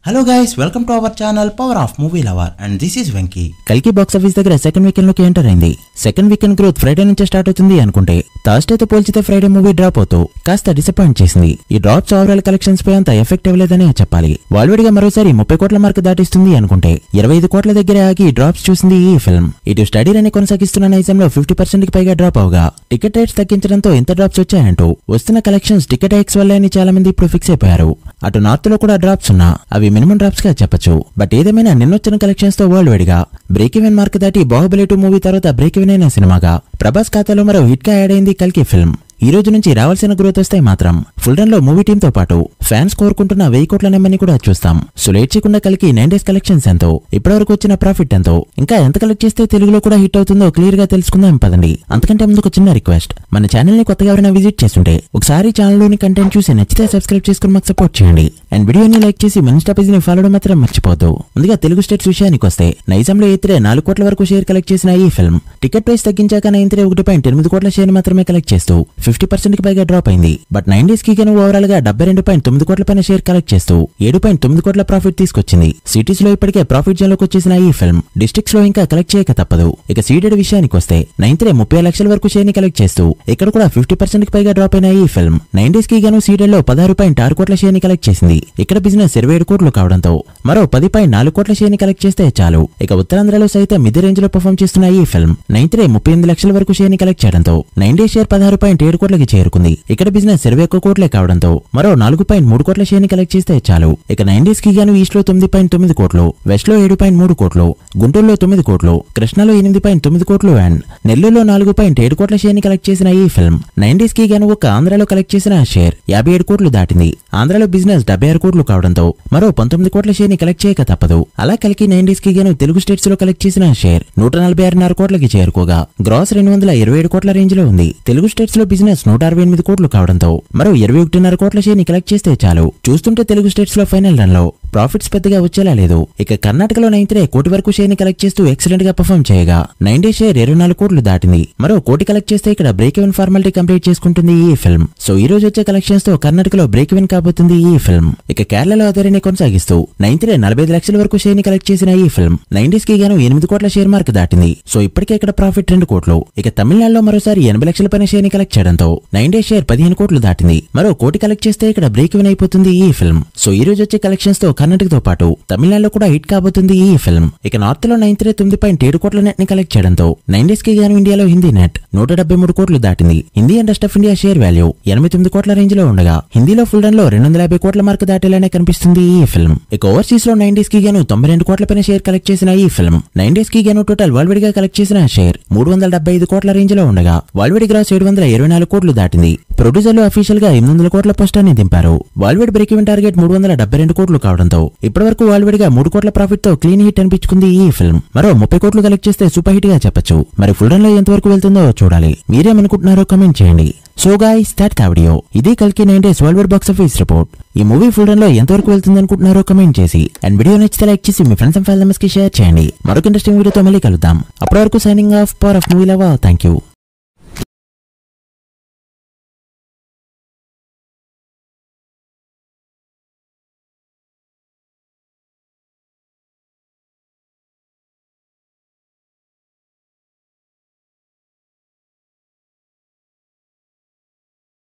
Hello guys, welcome to our channel Power of Movie Lover and this is Venky. కల్కి box office దగ్గర second weekend లోకి enter అయింది. Second weekend growth Friday నుంచి start అవుతుంది అనుకుంటే Thursday తో పోల్చితే ఫ్రైడే మూవీ డ్రాప్ అవుతూ కాస్త డిసప్పాయింట్ చేసింది. ఈ డ్రాప్స్ ఓవరాల్ కలెక్షన్స్ పై అంత ఎఫెక్ట్ అవ్వలేదని చెప్పాలి. వాల్వేడిగా మరోసారి 30 కోట్ల మార్క్ దాటిస్తుంది అనుకుంటే 25 కోట్ల దగ్గర ఆగి డ్రాప్స్ చూసింది ఈ ఫిల్మ్. ఇటు స్టడీ రన్ కొనసాగిస్తున్న నైజంలో 50% కి పైగా డ్రాప్ అవగా టికెట్ రేట్స్ తగ్గించడంతో ఎంత డ్రాప్స్ వచ్చాయంటూ వస్తున్న కలెక్షన్స్ టికెట్ హైక్స్ వల్లే అని చాలా మంది ఇప్పుడు ఫిక్స్ అయిపోయారు. అటు నార్త్ లో కూడా డ్రాప్స్ ఉన్నా అవి మినిమం డ్రాప్స్ గా చెప్పొచ్చు. బట్ ఏదేమైనా నిన్నొచ్చిన కలెక్షన్స్ తో వరల్డ్ వైడ్ గా బ్రేక్ ఈవెన్ మార్క్ దాటి బాహుబలి 2 మూవీ తర్వాత బ్రేక్ ఈవెన్ అయిన సినిమాగా ప్రభాస్ ఖాతాలో మరో హిట్ గా యాడ్ అయింది కల్కి ఫిల్మ్. ఈ రోజు నుంచి రావాల్సిన గ్రోత్ వస్తే మాత్రం ఫుల్ రన్ లో మూవీ టీమ్ తో పాటు ఫ్యాన్స్ కోరుకుంటున్న 1000 కోట్ల నెంబర్ని కూడా చూస్తాం. సో లేట్ చేయకుండా కల్కి 9 డేస్ కలెక్షన్స్ ఎంతో, ఇప్పటివరకు వచ్చిన ప్రాఫిట్ ఎంతో, ఇంకా ఎంత కలెక్ట్ చేస్తే తెలుగులో కూడా హిట్ అవుతుందో క్లియర్ గా తెలుసుకుందాం పదండి. అంతకంటే ముందు ఒక చిన్న రిక్వెస్ట్, మన ఛానల్ ని కొత్తగా ఎవరైనా విజిట్ చేస్తుంటే ఒకసారి ఛానల్ లోని కంటెంట్ చూసి నచ్చితే సబ్స్క్రైబ్ చేసుకుని మాకు సపోర్ట్ చేయండి. అండ్ వీడియోని లైక్ చేసి మన ఇన్స్టా పేజ్ ని ఫాలో మాత్రం మర్చిపోద్దు. ముందుగా తెలుగు స్టేట్స్ విషయానికి వస్తే నైజాంలో ఎయిత్రే 4 కోట్ల వరకు షేర్ కలెక్ట్ చేసిన ఈ ఫిల్మ్ టికెట్ ప్రైస్ తగ్గించాక నైన్త్రే 1.8 కోట్ల షేర్ మాత్రమే కలెక్ట్ చేస్తూ 50% కి పైగా డ్రాప్ అయింది. బట్ 9 డేస్ కి గాను ఓవరాల్ గా 72.9 కోట్ల పైన షేర్ కలెక్ట్ చేస్తూ 7.9 కోట్ల ప్రాఫిట్ తీసుకొచ్చింది. సిటీస్ లో ఇప్పటికే ప్రాఫిట్ జోన్ లోకి వచ్చేసిన ఈ ఫిల్మ్ డిస్ట్రిక్ట్స్ లో ఇంకా కలెక్ట్ చేయక తప్పదు. ఇక సీడెడ్ విషయానికి వస్తే నైన్త్రే 30 లక్షల వరకు షేర్ ని కలెక్ట్ చేస్తూ ఇక్కడ కూడా 50% కి పైగా డ్రాప్ అయిన ఈ ఫిల్మ్ 9 డేస్ కి గాను సీడెడ్ లో 16.6 కోట్ల షేర్ ని కలెక్ట్ చేసింది. ఇక్కడ బిజినెస్ 27 కోట్లు కావడంతో మరో 10.4 కోట్ల షేర్ ని కలెక్ట్ చేస్తే చాలు. ఇక ఉత్తరాంధ్రలో సైతం మిడ్ రేంజ్ లో పర్ఫామ్ చేస్తున్న ఈ ఫిల్మ్ నైన్త్రే 38 లక్షల వరకు షేర్ ని కలెక్ట్ చేయడంతో 9 డేస్ షేర్ 16.7 కోట్లకి చేరుకుంది. ఇక్కడ బిజినెస్ 21 కోట్లే కావడంతో మరో 4.3 కోట్ల షేర్ ని కలెక్ట్ చేస్తే చాలు. ఇక 9 డేస్ కి గాను ఈస్ట్ లో 9.9 కోట్లు, వెస్ట్ లో 7.3 కోట్లు, గుంటూరులో 9 కోట్లు, కృష్ణలో 8.9 కోట్లు అండ్ నెల్లూరులో 4.7 కోట్ల షేర్ ని కలెక్ట్ చేసిన ఈ ఫిల్మ్ 9 డేస్ కి గాను ఒక ఆంధ్రాలో కలెక్ట్ చేసిన షేర్ 57 కోట్లు దాటింది. ఆంధ్రాలో బిజినెస్ 76 కోట్లు కావడంతో మరో 19 కోట్ల షేర్ ని కలెక్ట్ చేయక తప్పదు. అలా కలిగి 9 డేస్ కి గాను తెలుగు స్టేట్స్ లో కలెక్ట్ చేసిన షేర్ 146.5 కోట్లకి చేరుకోగా గ్రాస్ 227 కోట్ల రేంజ్ లో ఉంది. తెలుగు స్టేట్స్ లో బిజినెస్ 168 కోట్లు కావడంతో మరో 21.5 కోట్ల షేర్ ని కలెక్ట్ చేస్తే చాలు. చూస్తుంటే తెలుగు స్టేట్స్ లో ఫైనల్ రన్ లో ప్రాఫిట్స్ పెద్దగా వచ్చేలా లేదు. ఇక కర్ణాటకలో నైన్త్రే కోటి వరకు షేర్ ని కలెక్ట్ చేస్తూ ఎక్సలెంట్ గా పర్ఫామ్ చేయగా 9 డేస్ షేర్ 24 కోట్లు దాటింది. మరో కోటి కలెక్ట్ చేస్తే ఇక్కడ బ్రేక్ ఈవెన్ ఫార్మాలిటీ కంప్లీట్ చేసుకుంటుంది ఈ ఫిల్మ్. సో ఈ రోజు వచ్చే కలెక్షన్స్ తో కర్ణాటకలో బ్రేక్ ఈవెన్ కాబోతుంది ఈ ఫిల్మ్. ఇక కేరళలో అదే కొనసాగిస్తూ నైన్త్రే 45 లక్షల వరకు షేర్ ని కలెక్ట్ చేసిన ఈ ఫిల్మ్ 9 డేస్ కి గాను 8 కోట్ల షేర్ మార్క్ దాటింది. సో ఇప్పటికే ఇక్కడ ప్రాఫిట్ 2 కోట్లు. ఇక తమిళనాడులో మరోసారి 80 లక్షల పైన షేర్ ని కలెక్ట్ చేయడంతో 9 డేస్ షేర్ 15 కోట్లు దాటింది. మరో కోటి కలెక్ట్ చేస్తే ఇక్కడ బ్రేక్ ఈవెన్ అయిపోతుంది ఈ ఫిల్మ్. సో ఈ రోజు వచ్చే కలెక్షన్స్ తో కర్ణాటకతో పాటు తమిళనాడులో కూడా హిట్ కాబోతుంది ఈ ఫిల్మ్. ఇక నార్త్ లో నైన్త్రే 9.7 కోట్ల నెట్ ని కలెక్ట్ చేయడంతో 9 డేస్ కి గాను ఇండియాలో హిందీ నెట్ 173 కోట్లు దాటింది. Hindi and rest of India share value 89 కోట్ల రేంజ్ లో ఉండగా హిందీలో ఫుల్ రన్ లో 250 కోట్ల మార్క్ దాటేలానే కనిపిస్తుంది ఈ ఫిల్మ్. ఇక ఓవర్సీస్ లో 9 డేస్ కి గాను 92 కోట్ల పైన షేర్ కలెక్ట్ చేసిన ఈ ఫిల్మ్ 9 డేస్ కి గాను టోటల్ వరల్డ్ వైడ్ గా కలెక్ట్ చేసిన షేర్ 375 కోట్ల రేంజ్ లో ఉండగా వరల్డ్ వైడ్ గ్రాస్ 724 కోట్లు దాటింది. ప్రొడ్యూసర్లు అఫీషియల్ గా 800 కోట్ల పోస్టర్ ని దింపారు. World wide break even target 372 కోట్లు కావడంతో ఇప్పటి వరకు వరల్డ్ వైడ్ గా 3 కోట్ల ప్రాఫిట్ తో క్లీన్ హిట్ అనిపించుకుంది ఈ ఫిల్మ్. మరో 30 కోట్లు కలెక్ట్ చేస్తే సూపర్ హిట్ గా చెప్పొచ్చు. మరి ఫుల్ రన్ లో ఎంతవరకు వెళ్తుందో చూడాలి. మీరేమనుకుంటున్నారో కమెంట్ చేయండి. So guys that's the video. ఇది కల్కి 9 days world wide box office report. ఈ మూవీ ఫుల్ రన్ లో ఎంతవరకు వెళ్తుంది అనుకుంటున్నారో కమెంట్ చేసి అండ్ వీడియో నచ్చితే లైక్ చేసి మీ ఫ్రెండ్స్ అండ్ ఫ్యామిలీ మెంబర్స్ కి షేర్ చేయండి. మరొక ఇంట్రెస్టింగ్ వీడియోతో మళ్ళీ కలుద్దాం. అప్పటి వరకు signing off power of movie lover. Thank you.